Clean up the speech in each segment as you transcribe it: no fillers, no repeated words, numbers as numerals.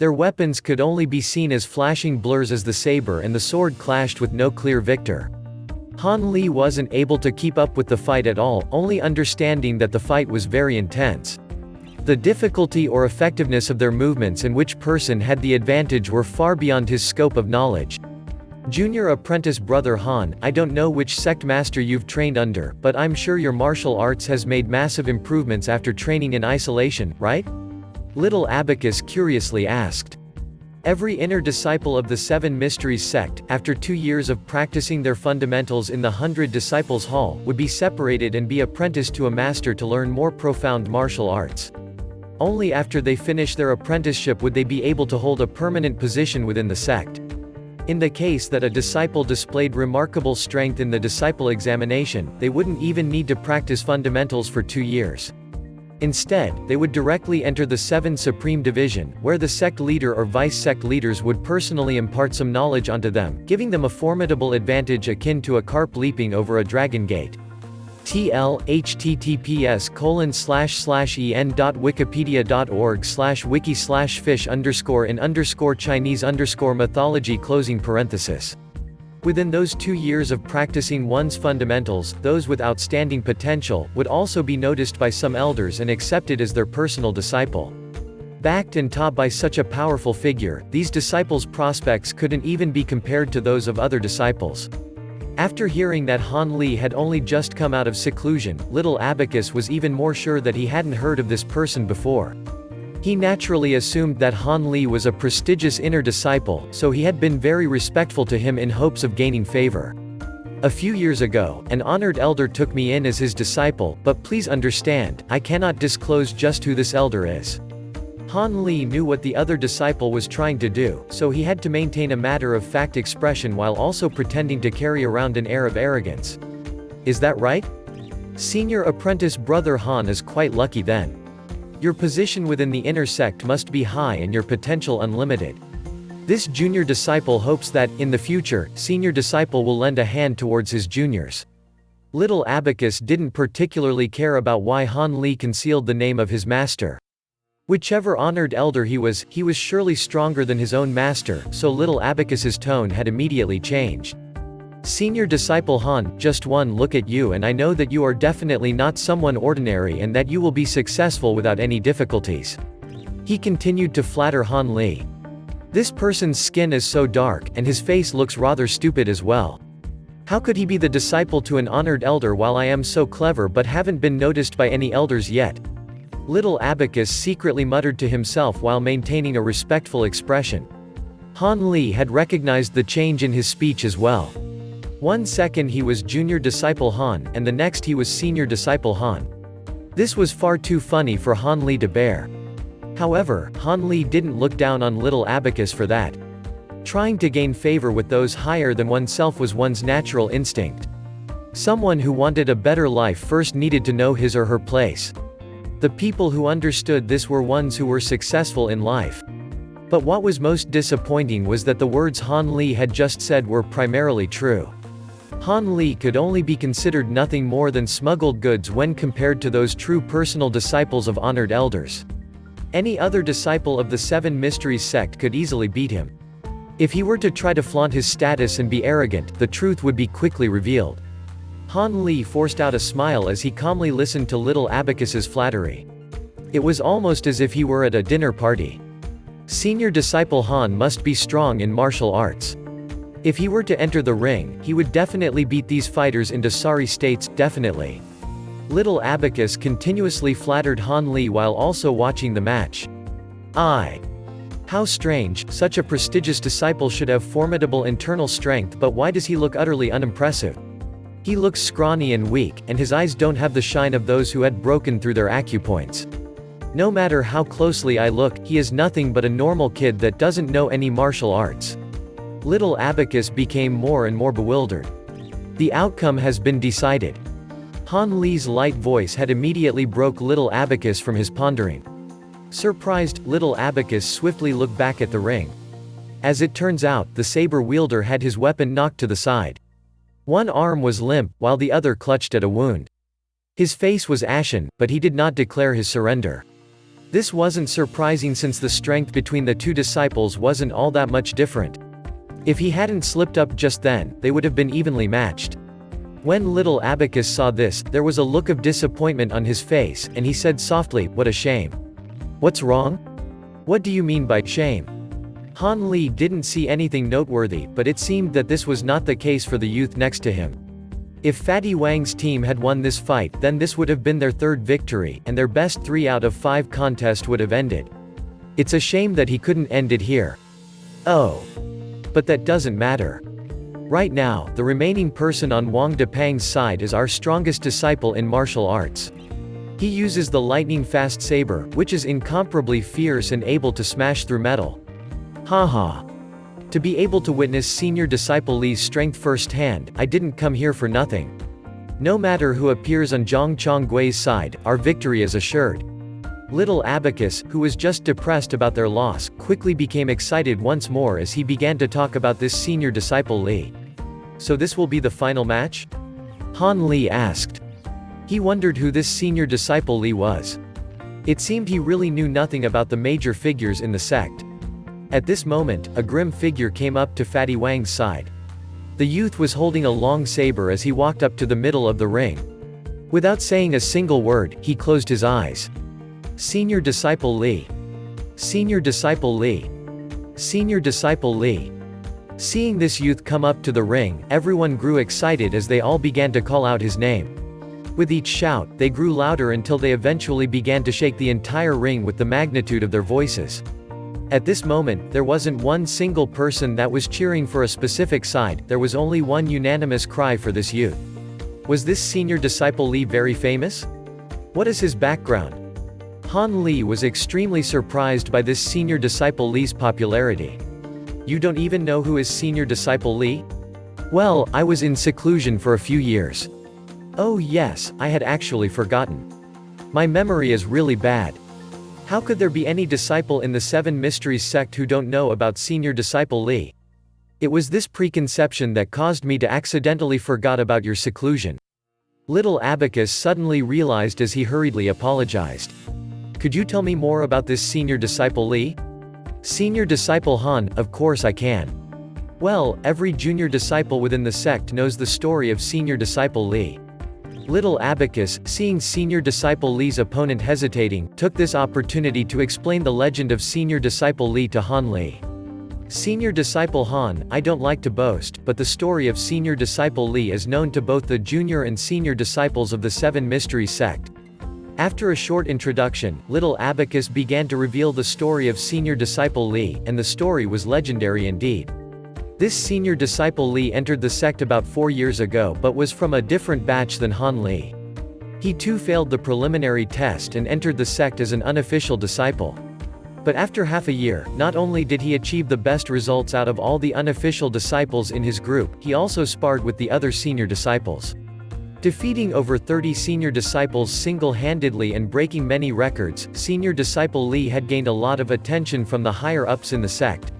Their weapons could only be seen as flashing blurs as the saber and the sword clashed with no clear victor. Han Li wasn't able to keep up with the fight at all, only understanding that the fight was very intense. The difficulty or effectiveness of their movements and which person had the advantage were far beyond his scope of knowledge. Junior apprentice brother Han, I don't know which sect master you've trained under, but I'm sure your martial arts has made massive improvements after training in isolation, right? Little Abacus curiously asked. Every inner disciple of the Seven Mysteries sect, after 2 years of practicing their fundamentals in the 100 Disciples Hall, would be separated and be apprenticed to a master to learn more profound martial arts. Only after they finish their apprenticeship would they be able to hold a permanent position within the sect. In the case that a disciple displayed remarkable strength in the disciple examination, they wouldn't even need to practice fundamentals for 2 years. Instead, they would directly enter the 7 Supreme Division, where the sect leader or vice-sect leaders would personally impart some knowledge onto them, giving them a formidable advantage akin to a carp leaping over a dragon gate. TL https://en.wikipedia.org/wiki/fish_in_Chinese_mythology. Within those 2 years of practicing one's fundamentals, those with outstanding potential would also be noticed by some elders and accepted as their personal disciple. Backed and taught by such a powerful figure, these disciples' prospects couldn't even be compared to those of other disciples. After hearing that Han Li had only just come out of seclusion, little Abacus was even more sure that he hadn't heard of this person before. He naturally assumed that Han Li was a prestigious inner disciple, so he had been very respectful to him in hopes of gaining favor. A few years ago, an honored elder took me in as his disciple, but please understand, I cannot disclose just who this elder is. Han Li knew what the other disciple was trying to do, so he had to maintain a matter-of-fact expression while also pretending to carry around an air of arrogance. Is that right? Senior apprentice brother Han is quite lucky then. Your position within the inner sect must be high and your potential unlimited. This junior disciple hopes that, in the future, senior disciple will lend a hand towards his juniors. Little Abacus didn't particularly care about why Han Li concealed the name of his master. Whichever honored elder he was surely stronger than his own master, so little Abacus's tone had immediately changed. Senior disciple Han, just one look at you and I know that you are definitely not someone ordinary and that you will be successful without any difficulties. He continued to flatter Han Li. This person's skin is so dark, and his face looks rather stupid as well. How could he be the disciple to an honored elder while I am so clever but haven't been noticed by any elders yet? Little Abacus secretly muttered to himself while maintaining a respectful expression. Han Li had recognized the change in his speech as well. 1 second he was junior disciple Han, and the next he was senior disciple Han. This was far too funny for Han Li to bear. However, Han Li didn't look down on little Abacus for that. Trying to gain favor with those higher than oneself was one's natural instinct. Someone who wanted a better life first needed to know his or her place. The people who understood this were ones who were successful in life. But what was most disappointing was that the words Han Li had just said were primarily true. Han Li could only be considered nothing more than smuggled goods when compared to those true personal disciples of honored elders. Any other disciple of the Seven Mysteries sect could easily beat him. If he were to try to flaunt his status and be arrogant, the truth would be quickly revealed. Han Li forced out a smile as he calmly listened to little Abacus's flattery. It was almost as if he were at a dinner party. Senior disciple Han must be strong in martial arts. If he were to enter the ring, he would definitely beat these fighters into sorry states, definitely. Little Abacus continuously flattered Han Li while also watching the match. How strange, such a prestigious disciple should have formidable internal strength, but why does he look utterly unimpressive? He looks scrawny and weak, and his eyes don't have the shine of those who had broken through their acupoints. No matter how closely I look, he is nothing but a normal kid that doesn't know any martial arts. Little Abacus became more and more bewildered. The outcome has been decided. Han Li's light voice had immediately broke little Abacus from his pondering. Surprised, little Abacus swiftly looked back at the ring. As it turns out, the saber wielder had his weapon knocked to the side. One arm was limp, while the other clutched at a wound. His face was ashen, but he did not declare his surrender. This wasn't surprising since the strength between the two disciples wasn't all that much different. If he hadn't slipped up just then, they would have been evenly matched. When little Abacus saw this, there was a look of disappointment on his face, and he said softly, "What a shame." "What's wrong? What do you mean by shame?" Han Li didn't see anything noteworthy, but it seemed that this was not the case for the youth next to him. If Fatty Wang's team had won this fight, then this would have been their third victory, and their best 3 out of 5 contest would have ended. It's a shame that he couldn't end it here. Oh. But that doesn't matter. Right now, the remaining person on Wang Depang's side is our strongest disciple in martial arts. He uses the lightning-fast saber, which is incomparably fierce and able to smash through metal. Haha. To be able to witness senior disciple Li's strength firsthand, I didn't come here for nothing. No matter who appears on Zhang Chonggui's side, our victory is assured. Little Abacus, who was just depressed about their loss, quickly became excited once more as he began to talk about this senior disciple Li. "So this will be the final match?" Han Li asked. He wondered who this senior disciple Li was. It seemed he really knew nothing about the major figures in the sect. At this moment, a grim figure came up to Fatty Wang's side. The youth was holding a long saber as he walked up to the middle of the ring. Without saying a single word, he closed his eyes. Senior disciple Li. Senior disciple Li. Senior disciple Li. Seeing this youth come up to the ring, everyone grew excited as they all began to call out his name. With each shout, they grew louder until they eventually began to shake the entire ring with the magnitude of their voices. At this moment, there wasn't one single person that was cheering for a specific side, there was only one unanimous cry for this youth. Was this senior disciple Li very famous? What is his background? Han Li was extremely surprised by this senior disciple Li's popularity. You don't even know who is senior disciple Li? Well, I was in seclusion for a few years. Oh yes, I had actually forgotten. My memory is really bad. How could there be any disciple in the Seven Mysteries sect who don't know about senior disciple Li? It was this preconception that caused me to accidentally forgot about your seclusion. Little Abacus suddenly realized as he hurriedly apologized. Could you tell me more about this senior disciple Li? Senior disciple Han, of course I can. Well, every junior disciple within the sect knows the story of senior disciple Li. Little Abacus, seeing senior disciple Li's opponent hesitating, took this opportunity to explain the legend of senior disciple Li to Han Li. Senior disciple Han, I don't like to boast, but the story of senior disciple Li is known to both the junior and senior disciples of the Seven Mysteries sect. After a short introduction, Little Abacus began to reveal the story of senior disciple Li, and the story was legendary indeed. This senior disciple Li entered the sect about 4 years ago but was from a different batch than Han Li. He too failed the preliminary test and entered the sect as an unofficial disciple. But after half a year, not only did he achieve the best results out of all the unofficial disciples in his group, he also sparred with the other senior disciples. Defeating over 30 senior disciples single-handedly and breaking many records, senior disciple Li had gained a lot of attention from the higher-ups in the sect.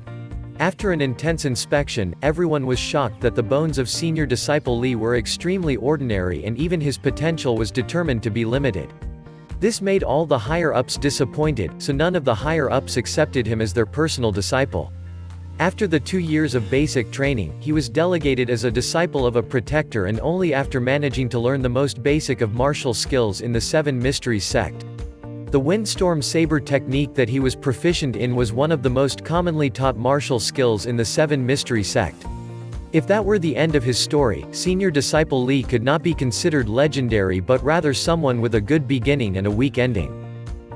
After an intense inspection, everyone was shocked that the bones of senior disciple Li were extremely ordinary and even his potential was determined to be limited. This made all the higher-ups disappointed, so none of the higher-ups accepted him as their personal disciple. After the 2 years of basic training, he was delegated as a disciple of a protector and only after managing to learn the most basic of martial skills in the Seven Mysteries sect. The windstorm saber technique that he was proficient in was one of the most commonly taught martial skills in the Seven Mystery sect. If that were the end of his story, senior disciple Li could not be considered legendary but rather someone with a good beginning and a weak ending.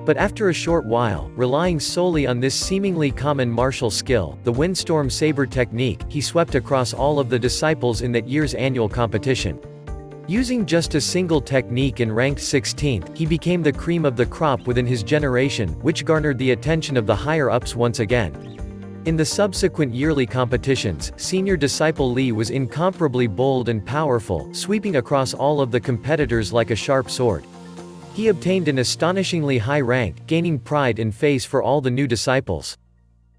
But after a short while, relying solely on this seemingly common martial skill, the windstorm saber technique, he swept across all of the disciples in that year's annual competition. Using just a single technique and ranked 16th, he became the cream of the crop within his generation, which garnered the attention of the higher-ups once again. In the subsequent yearly competitions, senior disciple Li was incomparably bold and powerful, sweeping across all of the competitors like a sharp sword. He obtained an astonishingly high rank, gaining pride and face for all the new disciples.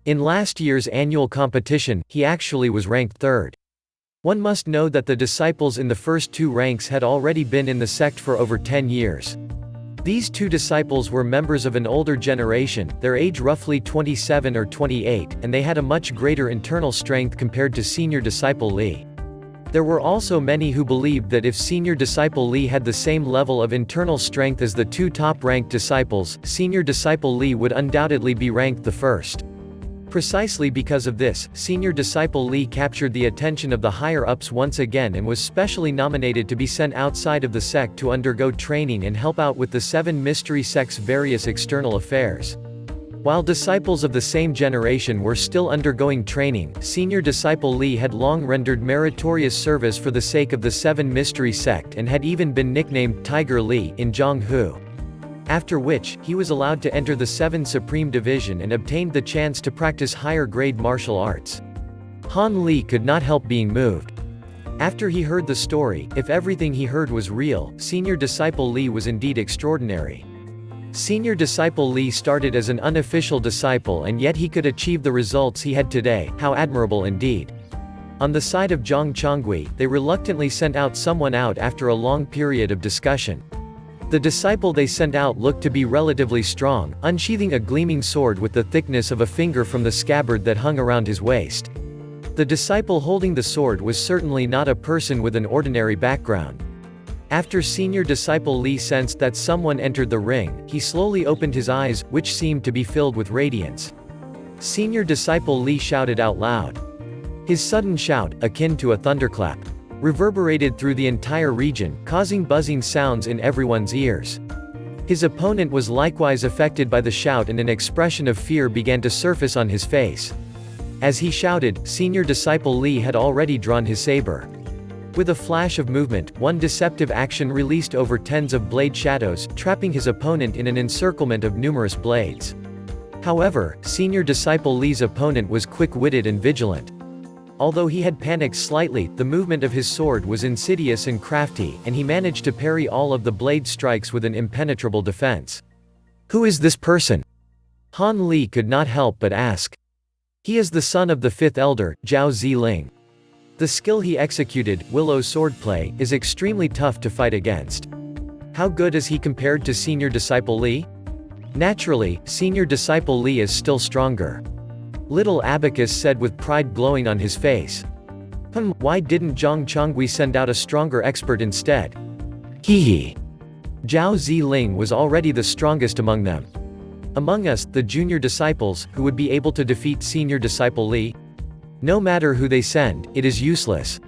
In last year's annual competition, he actually was ranked 3rd. One must know that the disciples in the first 2 ranks had already been in the sect for over 10 years. These two disciples were members of an older generation, their age roughly 27 or 28, and they had a much greater internal strength compared to senior disciple Li. There were also many who believed that if senior disciple Li had the same level of internal strength as the two top-ranked disciples, senior disciple Li would undoubtedly be ranked the first. Precisely because of this, senior disciple Li captured the attention of the higher-ups once again and was specially nominated to be sent outside of the sect to undergo training and help out with the 7 mystery sects' various external affairs. While disciples of the same generation were still undergoing training, senior disciple Li had long rendered meritorious service for the sake of the 7 mystery sect and had even been nicknamed Tiger Li in Jiang Hu. After which, he was allowed to enter the 7 Supreme Division and obtained the chance to practice higher-grade martial arts. Han Li could not help being moved. After he heard the story, if everything he heard was real, senior disciple Li was indeed extraordinary. Senior disciple Li started as an unofficial disciple and yet he could achieve the results he had today, how admirable indeed. On the side of Zhang Chongui, they reluctantly sent out someone out after a long period of discussion. The disciple they sent out looked to be relatively strong, unsheathing a gleaming sword with the thickness of a finger from the scabbard that hung around his waist. The disciple holding the sword was certainly not a person with an ordinary background. After senior disciple Li sensed that someone entered the ring, he slowly opened his eyes, which seemed to be filled with radiance. Senior disciple Li shouted out loud. His sudden shout, akin to a thunderclap, reverberated through the entire region, causing buzzing sounds in everyone's ears. His opponent was likewise affected by the shout and an expression of fear began to surface on his face. As he shouted, senior disciple Li had already drawn his saber. With a flash of movement, one deceptive action released over tens of blade shadows, trapping his opponent in an encirclement of numerous blades. However, senior disciple Li's opponent was quick-witted and vigilant. Although he had panicked slightly, the movement of his sword was insidious and crafty, and he managed to parry all of the blade strikes with an impenetrable defense. Who is this person? Han Li could not help but ask. He is the son of the 5th elder, Zhao Ziling. The skill he executed, Willow swordplay, is extremely tough to fight against. How good is he compared to senior disciple Li? Naturally, senior disciple Li is still stronger. Little Abacus said with pride glowing on his face. Why didn't Zhang Chongui send out a stronger expert instead? Hee. Zhao Ziling was already the strongest among them. Among us, the junior disciples, who would be able to defeat senior disciple Li? No matter who they send, it is useless.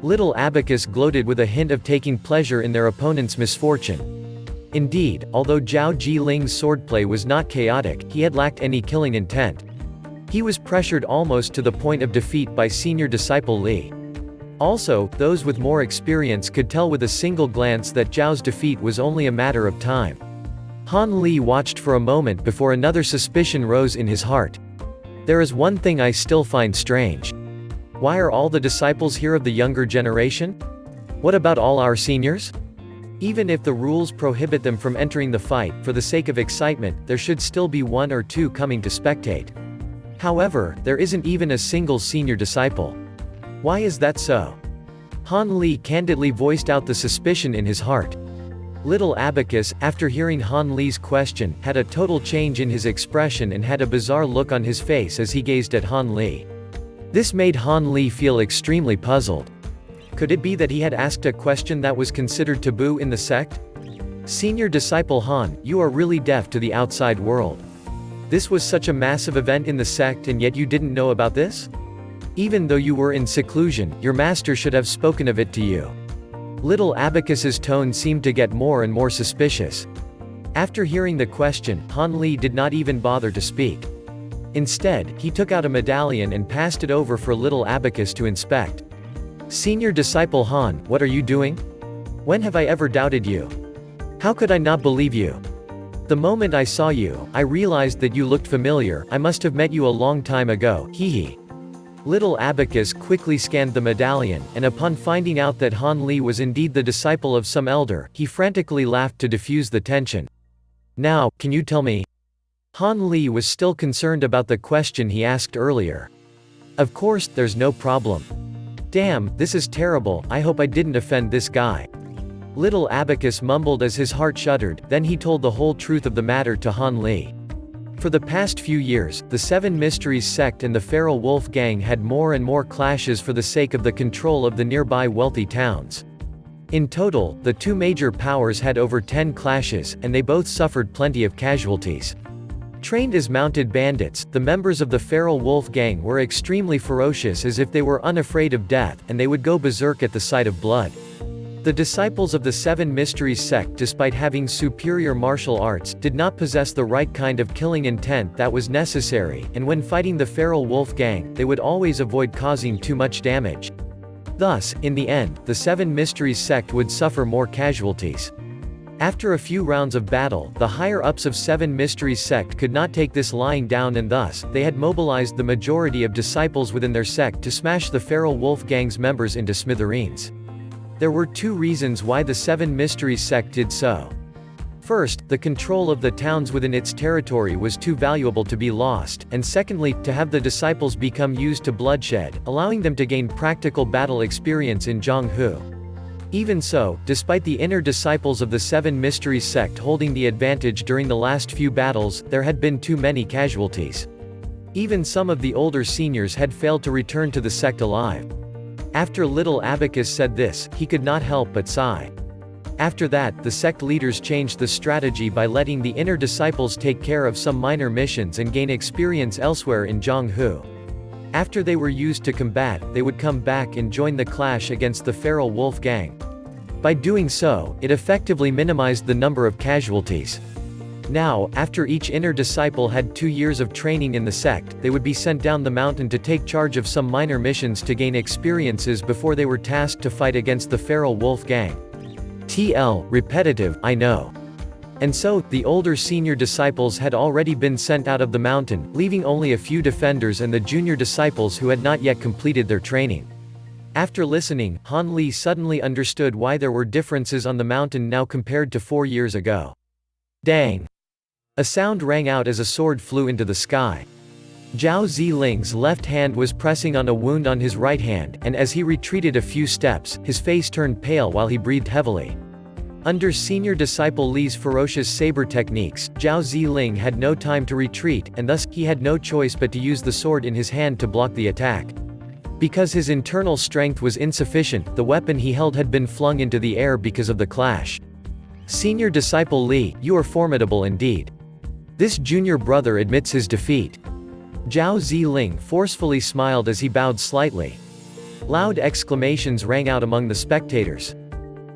Little Abacus gloated with a hint of taking pleasure in their opponent's misfortune. Indeed, although Zhao Ziling's swordplay was not chaotic, he had lacked any killing intent. He was pressured almost to the point of defeat by senior disciple Li. Also, those with more experience could tell with a single glance that Zhao's defeat was only a matter of time. Han Li watched for a moment before another suspicion rose in his heart. There is one thing I still find strange. Why are all the disciples here of the younger generation? What about all our seniors? Even if the rules prohibit them from entering the fight, for the sake of excitement, there should still be 1 or 2 coming to spectate. However, there isn't even a single senior disciple. Why is that so? Han Li candidly voiced out the suspicion in his heart. Little Abacus, after hearing Han Li's question, had a total change in his expression and had a bizarre look on his face as he gazed at Han Li. This made Han Li feel extremely puzzled. Could it be that he had asked a question that was considered taboo in the sect? Senior disciple Han, you are really deaf to the outside world. This was such a massive event in the sect and yet you didn't know about this? Even though you were in seclusion, your master should have spoken of it to you. Little Abacus's tone seemed to get more and more suspicious. After hearing the question, Han Li did not even bother to speak. Instead, he took out a medallion and passed it over for Little Abacus to inspect. Senior disciple Han, what are you doing? When have I ever doubted you? How could I not believe you? The moment I saw you, I realized that you looked familiar. I must have met you a long time ago, hee. Little Abacus quickly scanned the medallion, and upon finding out that Han Li was indeed the disciple of some elder, he frantically laughed to diffuse the tension. Now, can you tell me? Han Li was still concerned about the question he asked earlier. Of course, there's no problem. Damn, this is terrible, I hope I didn't offend this guy. Little Abacus mumbled as his heart shuddered, then he told the whole truth of the matter to Han Li. For the past few years, the Seven Mysteries sect and the Feral Wolf gang had more and more clashes for the sake of the control of the nearby wealthy towns. In total, the two major powers had over 10 clashes, and they both suffered plenty of casualties. Trained as mounted bandits, the members of the Feral Wolf gang were extremely ferocious, as if they were unafraid of death, and they would go berserk at the sight of blood. The disciples of the Seven Mysteries sect, despite having superior martial arts, did not possess the right kind of killing intent that was necessary, and when fighting the Feral Wolf gang, they would always avoid causing too much damage. Thus, in the end, the Seven Mysteries sect would suffer more casualties. After a few rounds of battle, the higher-ups of Seven Mysteries sect could not take this lying down, and thus, they had mobilized the majority of disciples within their sect to smash the Feral Wolf gang's members into smithereens. There were two reasons why the Seven Mysteries sect did so. First, the control of the towns within its territory was too valuable to be lost, and secondly, to have the disciples become used to bloodshed, allowing them to gain practical battle experience in Jiang Hu. Even so, despite the inner disciples of the Seven Mysteries sect holding the advantage during the last few battles, there had been too many casualties. Even some of the older seniors had failed to return to the sect alive. After Little Abacus said this, he could not help but sigh. After that, the sect leaders changed the strategy by letting the inner disciples take care of some minor missions and gain experience elsewhere in Jiang Hu. After they were used to combat, they would come back and join the clash against the Feral Wolf gang. By doing so, it effectively minimized the number of casualties. Now, after each inner disciple had 2 years of training in the sect, they would be sent down the mountain to take charge of some minor missions to gain experiences before they were tasked to fight against the Feral Wolf gang. Repetitive, I know. And so, the older senior disciples had already been sent out of the mountain, leaving only a few defenders and the junior disciples who had not yet completed their training. After listening, Han Li suddenly understood why there were differences on the mountain now compared to 4 years ago. Dang! A sound rang out as a sword flew into the sky. Zhao Ziling's left hand was pressing on a wound on his right hand, and as he retreated a few steps, his face turned pale while he breathed heavily. Under senior disciple Li's ferocious saber techniques, Zhao Ziling had no time to retreat, and thus, he had no choice but to use the sword in his hand to block the attack. Because his internal strength was insufficient, the weapon he held had been flung into the air because of the clash. Senior disciple Li, you are formidable indeed. This junior brother admits his defeat. Zhao Ziling forcefully smiled as he bowed slightly. Loud exclamations rang out among the spectators.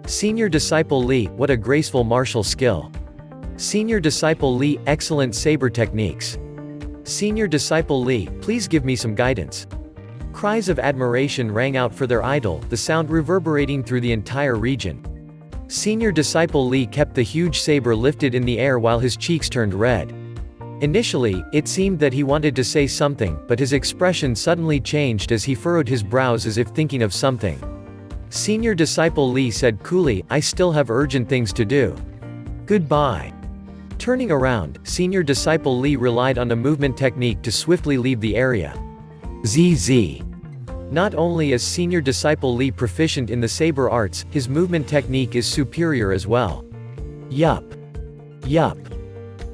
Senior disciple Li, what a graceful martial skill. Senior disciple Li, excellent saber techniques. Senior disciple Li, please give me some guidance. Cries of admiration rang out for their idol, the sound reverberating through the entire region. Senior disciple Li kept the huge saber lifted in the air while his cheeks turned red. Initially, it seemed that he wanted to say something, but his expression suddenly changed as he furrowed his brows as if thinking of something. Senior disciple Li said coolly, I still have urgent things to do. Goodbye. Turning around, senior disciple Li relied on a movement technique to swiftly leave the area. ZZ. Not only is senior disciple Li proficient in the saber arts, his movement technique is superior as well. Yup. Yup.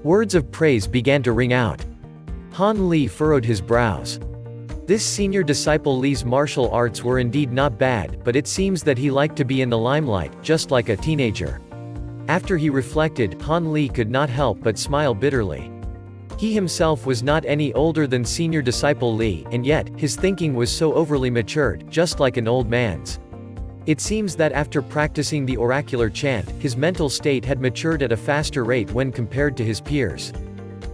Words of praise began to ring out. Han Li furrowed his brows. This senior disciple Li's martial arts were indeed not bad, but it seems that he liked to be in the limelight, just like a teenager. After he reflected, Han Li could not help but smile bitterly. He himself was not any older than senior disciple Li, and yet, his thinking was so overly matured, just like an old man's. It seems that after practicing the oracular chant, his mental state had matured at a faster rate when compared to his peers.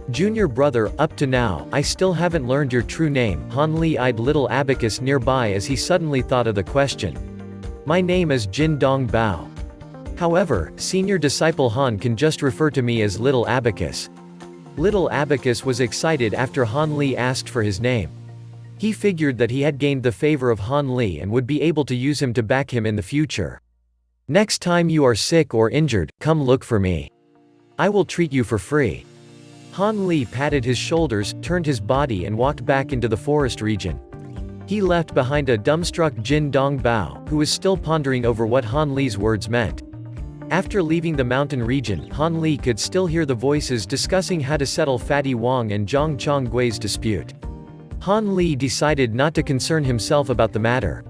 Junior brother, up to now, I still haven't learned your true name. Han Li eyed Little Abacus nearby as he suddenly thought of the question. My name is Jin Dong Bao. However, senior disciple Han can just refer to me as Little Abacus. Little Abacus was excited after Han Li asked for his name. He figured that he had gained the favor of Han Li and would be able to use him to back him in the future. Next time you are sick or injured, come look for me. I will treat you for free. Han Li patted his shoulders, turned his body and walked back into the forest region. He left behind a dumbstruck Jin Dong Bao, who was still pondering over what Han Li's words meant. After leaving the mountain region, Han Li could still hear the voices discussing how to settle Fatty Wang and Zhang Chonggui's dispute. Han Li decided not to concern himself about the matter.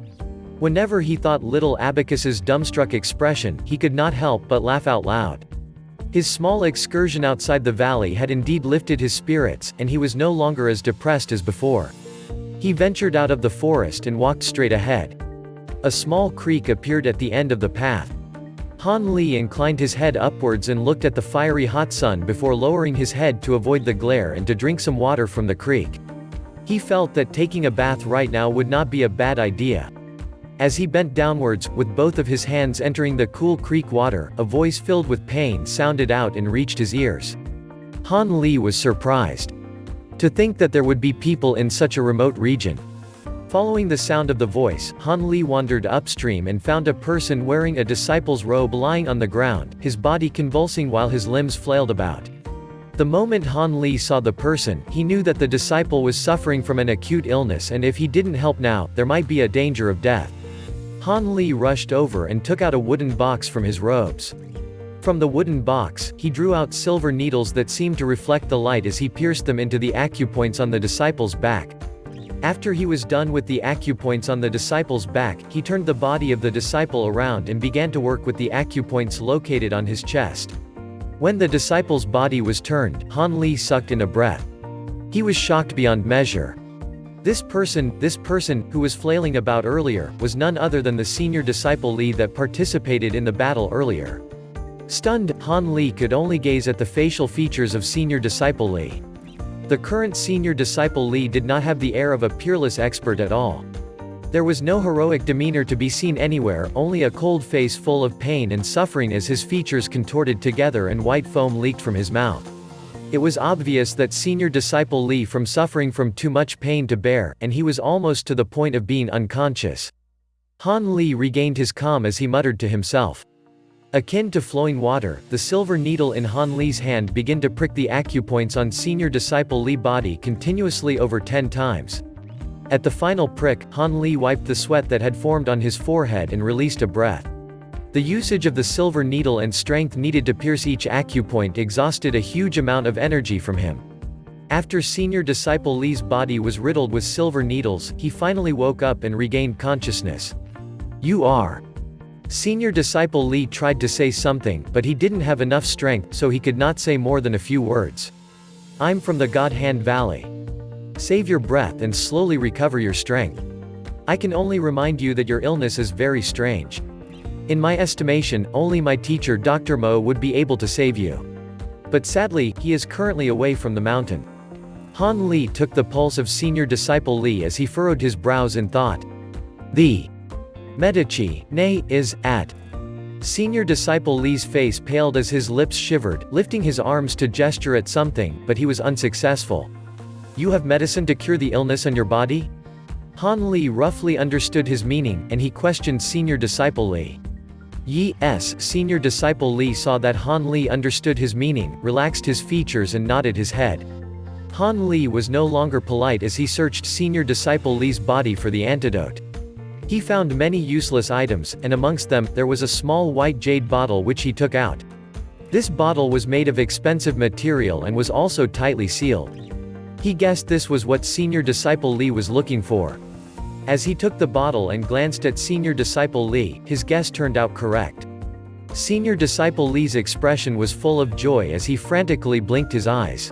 Whenever he thought little Abacus's dumbstruck expression, he could not help but laugh out loud. His small excursion outside the valley had indeed lifted his spirits, and he was no longer as depressed as before. He ventured out of the forest and walked straight ahead. A small creek appeared at the end of the path. Han Li inclined his head upwards and looked at the fiery hot sun before lowering his head to avoid the glare and to drink some water from the creek. He felt that taking a bath right now would not be a bad idea. As he bent downwards, with both of his hands entering the cool creek water, a voice filled with pain sounded out and reached his ears. Han Li was surprised. To think that there would be people in such a remote region. Following the sound of the voice, Han Li wandered upstream and found a person wearing a disciple's robe lying on the ground, his body convulsing while his limbs flailed about. The moment Han Li saw the person, he knew that the disciple was suffering from an acute illness, and if he didn't help now, there might be a danger of death. Han Li rushed over and took out a wooden box from his robes. From the wooden box, he drew out silver needles that seemed to reflect the light as he pierced them into the acupoints on the disciple's back. After he was done with the acupoints on the disciple's back, he turned the body of the disciple around and began to work with the acupoints located on his chest. When the disciple's body was turned, Han Li sucked in a breath. He was shocked beyond measure. This person, who was flailing about earlier, was none other than the senior disciple Li that participated in the battle earlier. Stunned, Han Li could only gaze at the facial features of senior disciple Li. The current senior disciple Li did not have the air of a peerless expert at all. There was no heroic demeanor to be seen anywhere, only a cold face full of pain and suffering as his features contorted together and white foam leaked from his mouth. It was obvious that senior disciple Li from suffering from too much pain to bear, and he was almost to the point of being unconscious. Han Li regained his calm as he muttered to himself. Akin to flowing water, the silver needle in Han Li's hand began to prick the acupoints on senior disciple Li's body continuously over 10 times. At the final prick, Han Li wiped the sweat that had formed on his forehead and released a breath. The usage of the silver needle and strength needed to pierce each acupoint exhausted a huge amount of energy from him. After senior disciple Li's body was riddled with silver needles, he finally woke up and regained consciousness. "You are." Senior disciple Li tried to say something, but he didn't have enough strength, so he could not say more than a few words. "I'm from the God Hand Valley. Save your breath and slowly recover your strength. I can only remind you that your illness is very strange. In my estimation, only my teacher Dr. Mo would be able to save you. But sadly, he is currently away from the mountain." Han Li took the pulse of senior disciple Li as he furrowed his brows in thought. "The Medici, nay, is, at." Senior disciple Li's face paled as his lips shivered, lifting his arms to gesture at something, but he was unsuccessful. "You have medicine to cure the illness on your body?" Han Li roughly understood his meaning, and he questioned senior disciple Li. Yes, senior disciple Li saw that Han Li understood his meaning, relaxed his features and nodded his head. Han Li was no longer polite as he searched senior disciple Li's body for the antidote. He found many useless items, and amongst them, there was a small white jade bottle which he took out. This bottle was made of expensive material and was also tightly sealed. He guessed this was what senior disciple Li was looking for. As he took the bottle and glanced at senior disciple Li, his guess turned out correct. Senior disciple Li's expression was full of joy as he frantically blinked his eyes.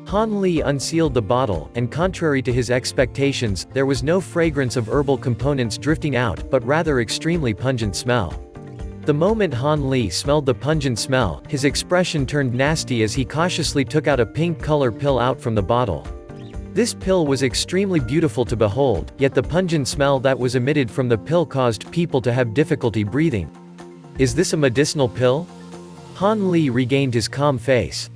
Han Li unsealed the bottle, and contrary to his expectations, there was no fragrance of herbal components drifting out, but rather extremely pungent smell. The moment Han Li smelled the pungent smell, his expression turned nasty as he cautiously took out a pink color pill out from the bottle. This pill was extremely beautiful to behold, yet the pungent smell that was emitted from the pill caused people to have difficulty breathing. "Is this a medicinal pill?" Han Li regained his calm face.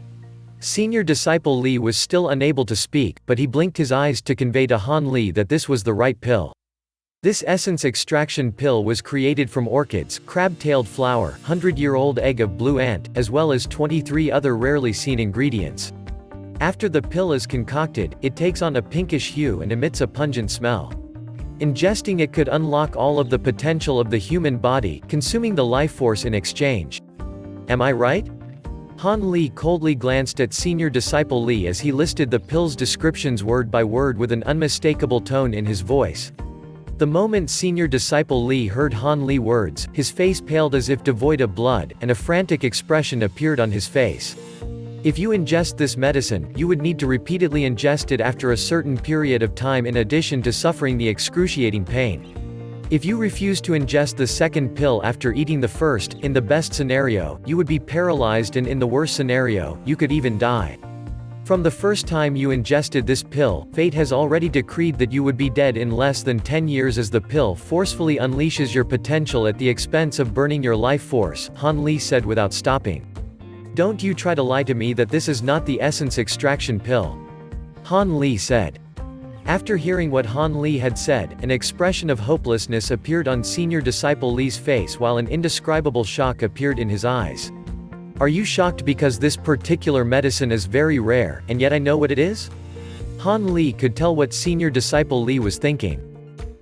Senior disciple Li was still unable to speak, but he blinked his eyes to convey to Han Li that this was the right pill. This essence extraction pill was created from orchids, crab-tailed flower, 100-year-old egg of blue ant, as well as 23 other rarely seen ingredients. After the pill is concocted, it takes on a pinkish hue and emits a pungent smell. Ingesting it could unlock all of the potential of the human body, consuming the life force in exchange. Am I right? Han Li coldly glanced at Senior Disciple Li as he listed the pill's descriptions word by word with an unmistakable tone in his voice. The moment Senior Disciple Li heard Han Li words, his face paled as if devoid of blood, and a frantic expression appeared on his face. If you ingest this medicine, you would need to repeatedly ingest it after a certain period of time in addition to suffering the excruciating pain. If you refuse to ingest the second pill after eating the first, in the best scenario, you would be paralyzed, and in the worst scenario, you could even die. From the first time you ingested this pill, fate has already decreed that you would be dead in less than 10 years as the pill forcefully unleashes your potential at the expense of burning your life force, Han Li said without stopping. Don't you try to lie to me that this is not the essence extraction pill. Han Li said. After hearing what Han Li had said, an expression of hopelessness appeared on Senior Disciple Li's face while an indescribable shock appeared in his eyes. Are you shocked because this particular medicine is very rare, and yet I know what it is? Han Li could tell what Senior Disciple Li was thinking.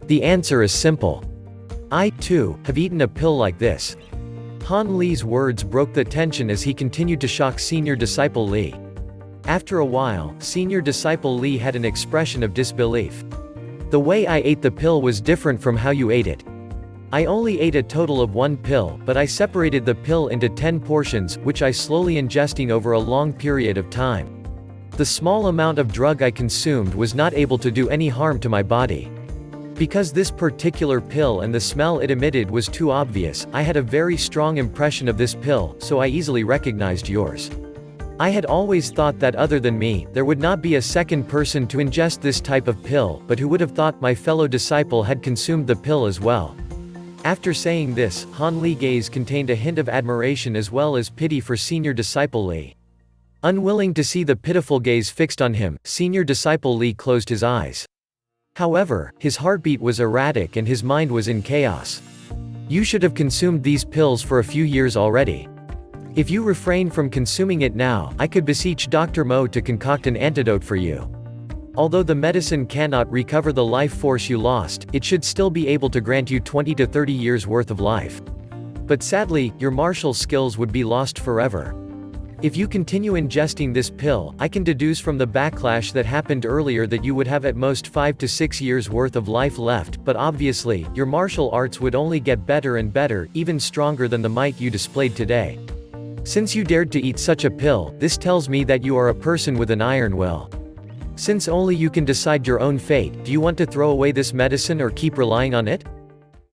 The answer is simple. I, too, have eaten a pill like this. Han Li's words broke the tension as he continued to shock Senior Disciple Li. After a while, Senior Disciple Li had an expression of disbelief. The way I ate the pill was different from how you ate it. I only ate a total of 1 pill, but I separated the pill into 10 portions, which I slowly ingesting over a long period of time. The small amount of drug I consumed was not able to do any harm to my body. Because this particular pill and the smell it emitted was too obvious, I had a very strong impression of this pill, so I easily recognized yours. I had always thought that other than me, there would not be a second person to ingest this type of pill, but who would have thought my fellow disciple had consumed the pill as well? After saying this, Han Li's gaze contained a hint of admiration as well as pity for Senior Disciple Li. Unwilling to see the pitiful gaze fixed on him, Senior Disciple Li closed his eyes. However, his heartbeat was erratic and his mind was in chaos. You should have consumed these pills for a few years already. If you refrain from consuming it now, I could beseech Dr. Mo to concoct an antidote for you. Although the medicine cannot recover the life force you lost, it should still be able to grant you 20 to 30 years worth of life. But sadly, your martial skills would be lost forever. If you continue ingesting this pill, I can deduce from the backlash that happened earlier that you would have at most 5 to 6 years worth of life left, but obviously, your martial arts would only get better and better, even stronger than the might you displayed today. Since you dared to eat such a pill, this tells me that you are a person with an iron will. Since only you can decide your own fate, do you want to throw away this medicine or keep relying on it?